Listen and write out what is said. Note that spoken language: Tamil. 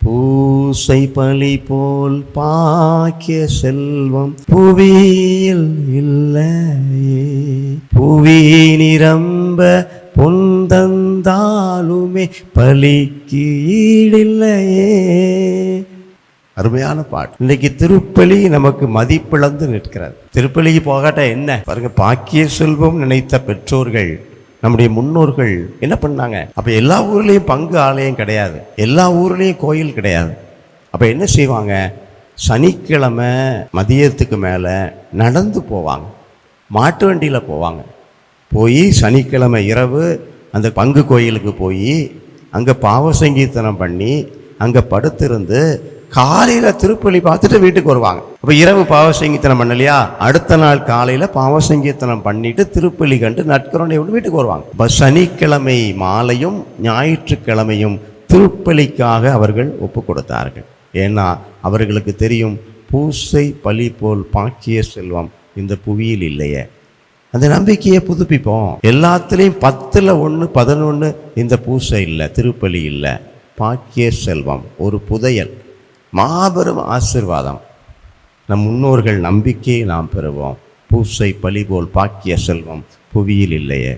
பூசை பலி போல் பாக்கிய செல்வம் புவியில் இல்லையே. புவி நிரம்ப பொன் தந்தாலுமே பலிக்கு ஈடில்லையே. அருமையான பாட்டு. இன்னைக்கு திருப்பலி நமக்கு மதிப்பிழந்து நிற்கிறது. திருப்பலிக்கு போகாட்ட என்ன பாருங்க, பாக்கிய செல்வம் நினைத்த பெற்றோர்கள், நம்முடைய முன்னோர்கள் என்ன பண்ணாங்க? அப்ப எல்லா ஊர்லேயும் பங்கு ஆலயம் கிடையாது, எல்லா ஊர்லேயும் கோயில் கிடையாது. அப்ப என்ன செய்வாங்க? சனிக்கிழமை மதியத்துக்கு மேலே நடந்து போவாங்க, மாட்டு வண்டியில் போவாங்க. போய் சனிக்கிழமை இரவு அந்த பங்கு கோயிலுக்கு போய் அங்கே பாவ சங்கீர்த்தனம் பண்ணி அங்கே படுத்திருந்து காலையில் திருப்பலி பார்த்துட்டு வீட்டுக்கு வருவாங்க. அப்போ இரவு பாவ சங்கீர்த்தனம் பண்ணலையா, அடுத்த நாள் காலையில் பாவ சங்கீர்த்தனம் பண்ணிட்டு திருப்பலி கண்டு நற்கருணை விட்டு வீட்டுக்கு வருவாங்க. இப்போ சனிக்கிழமை மாலையும் ஞாயிற்றுக்கிழமையும் திருப்பலிக்காக அவர்கள் ஒப்பு கொடுத்தார்கள். ஏன்னா அவர்களுக்கு தெரியும், பூசை பலி போல் பாக்கிய செல்வம் இந்த புவியில் இல்லையே. அந்த நம்பிக்கையை புதுப்பிப்போம். எல்லாத்துலேயும் 10ல் 1 11 இந்த பூசை இல்லை, திருப்பலி இல்லை. பாக்கிய செல்வம் ஒரு புதையல், மாபெரும் ஆசீர்வாதம். நம் முன்னோர்கள் நம்பிக்கையை நாம் பெறுவோம். பூசை பலி போல் பாக்கிய செல்வம் புவியில் இல்லையே.